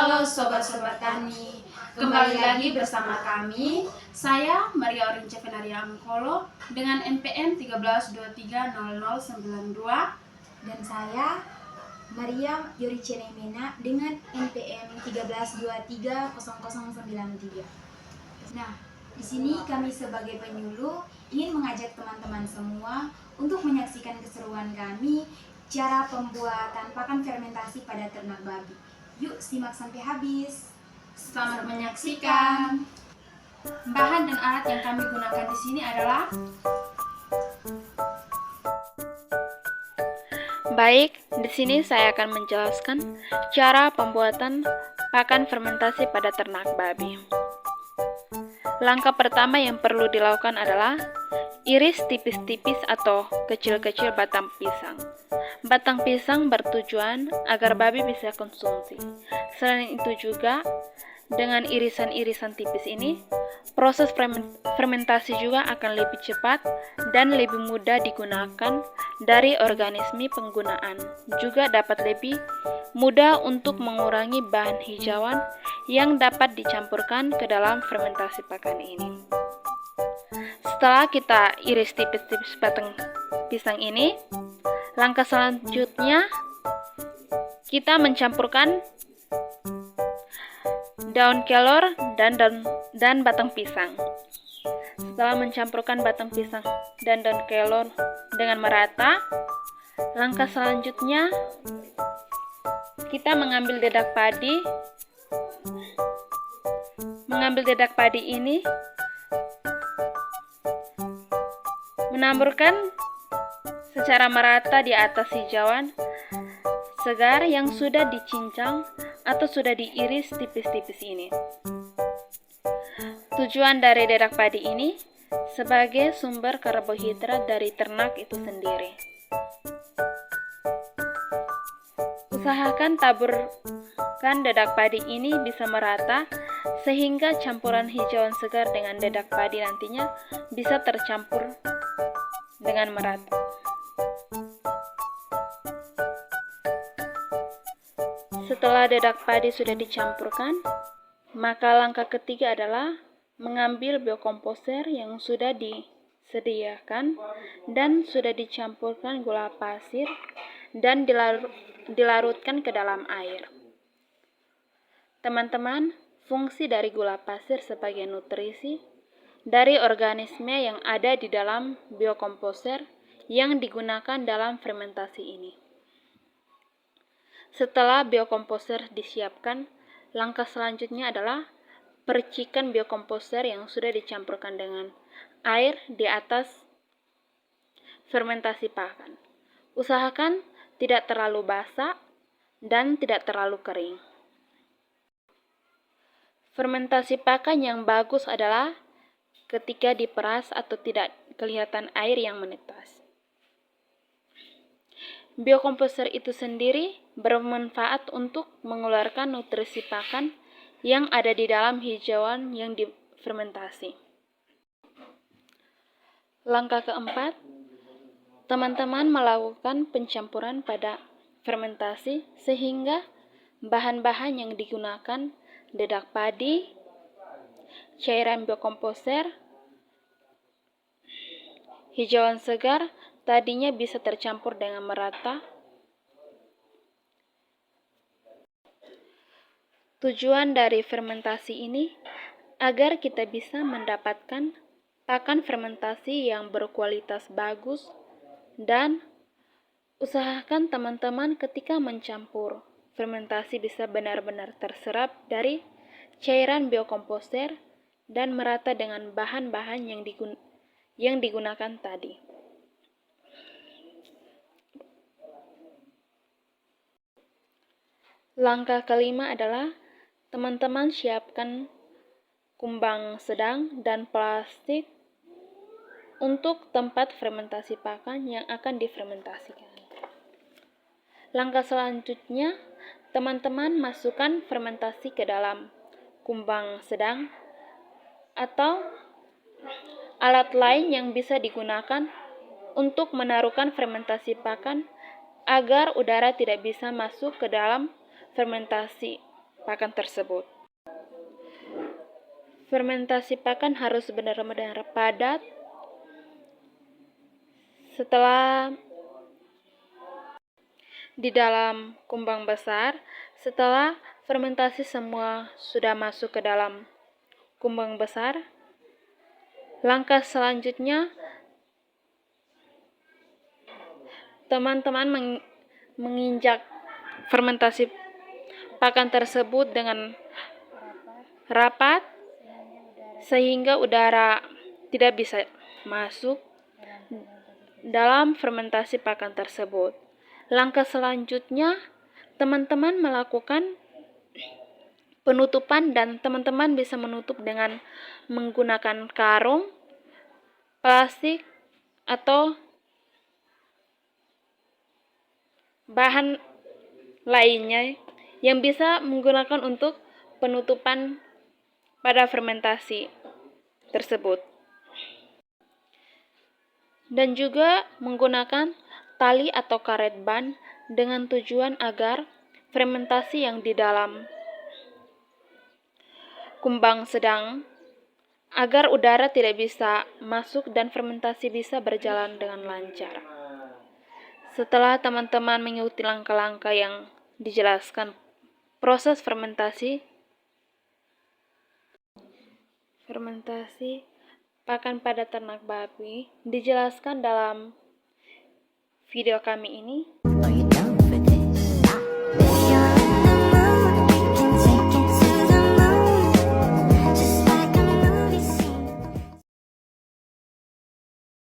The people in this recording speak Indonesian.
Halo sobat-sobat tani, kembali lagi bersama kami. Saya Maria Orince Venaria Angkolo dengan NPM 13230092 dan saya Maria Yorice Nemena dengan NPM 13230093. Nah, di sini kami sebagai penyuluh ingin mengajak teman-teman semua untuk menyaksikan keseruan kami cara pembuatan pakan fermentasi pada ternak babi. Yuk simak sampai habis. Selamat menyaksikan. Bahan dan alat yang kami gunakan di sini adalah Baik, di sini saya akan menjelaskan cara pembuatan pakan fermentasi pada ternak babi. Langkah pertama yang perlu dilakukan adalah iris tipis-tipis atau kecil-kecil batang pisang. Batang pisang bertujuan agar babi bisa konsumsi. Selain itu juga, dengan irisan-irisan tipis ini, proses fermentasi juga akan lebih cepat dan lebih mudah digunakan dari organisme penggunaan. Juga dapat lebih mudah untuk mengurangi bahan hijauan yang dapat dicampurkan ke dalam fermentasi pakan ini. Setelah kita iris tipis-tipis batang pisang ini, langkah selanjutnya kita mencampurkan daun kelor dan batang pisang. Setelah mencampurkan batang pisang dan daun kelor dengan merata, langkah selanjutnya kita mengambil dedak padi. Ini menaburkan secara merata di atas hijauan segar yang sudah dicincang atau sudah diiris tipis-tipis ini. Tujuan dari dedak padi ini sebagai sumber karbohidrat dari ternak itu sendiri. Usahakan taburkan dedak padi ini bisa merata sehingga campuran hijauan segar dengan dedak padi nantinya bisa tercampur dengan merata. Setelah dedak padi sudah dicampurkan, maka langkah ketiga adalah mengambil biokomposer yang sudah disediakan dan sudah dicampurkan gula pasir dan dilarutkan ke dalam air. Teman-teman, fungsi dari gula pasir sebagai nutrisi dari organisme yang ada di dalam biokomposer yang digunakan dalam fermentasi ini. Setelah biokomposer disiapkan, langkah selanjutnya adalah percikan biokomposer yang sudah dicampurkan dengan air di atas fermentasi pakan. Usahakan tidak terlalu basah dan tidak terlalu kering. Fermentasi pakan yang bagus adalah ketika diperas atau tidak kelihatan air yang menetas. Biokomposer itu sendiri bermanfaat untuk mengeluarkan nutrisi pakan yang ada di dalam hijauan yang difermentasi. Langkah keempat, teman-teman melakukan pencampuran pada fermentasi sehingga bahan-bahan yang digunakan dedak padi, cairan biokomposer, hijauan segar tadinya bisa tercampur dengan merata. Tujuan dari fermentasi ini agar kita bisa mendapatkan pakan fermentasi yang berkualitas bagus, dan usahakan teman-teman ketika mencampur fermentasi bisa benar-benar terserap dari cairan biokomposer dan merata dengan bahan-bahan yang digunakan tadi. Langkah kelima adalah teman-teman siapkan kumbang sedang dan plastik untuk tempat fermentasi pakan yang akan difermentasikan. Langkah selanjutnya, teman-teman masukkan fermentasi ke dalam kumbang sedang atau alat lain yang bisa digunakan untuk menaruhkan fermentasi pakan agar udara tidak bisa masuk ke dalam fermentasi pakan tersebut. Fermentasi pakan harus benar-benar padat. Setelah di dalam kumbang besar, setelah fermentasi semua sudah masuk ke dalam kumbang besar, langkah selanjutnya teman-teman menginjak fermentasi pakan tersebut dengan rapat sehingga udara tidak bisa masuk dalam fermentasi pakan tersebut. Langkah selanjutnya, teman-teman melakukan penutupan dan teman-teman bisa menutup dengan menggunakan karung, plastik, atau bahan lainnya yang bisa menggunakan untuk penutupan pada fermentasi tersebut. Dan juga menggunakan tali atau karet ban dengan tujuan agar fermentasi yang di dalam kumbang sedang, agar udara tidak bisa masuk dan fermentasi bisa berjalan dengan lancar. Setelah teman-teman mengikuti langkah-langkah yang dijelaskan proses fermentasi pakan pada ternak babi dijelaskan dalam video kami ini,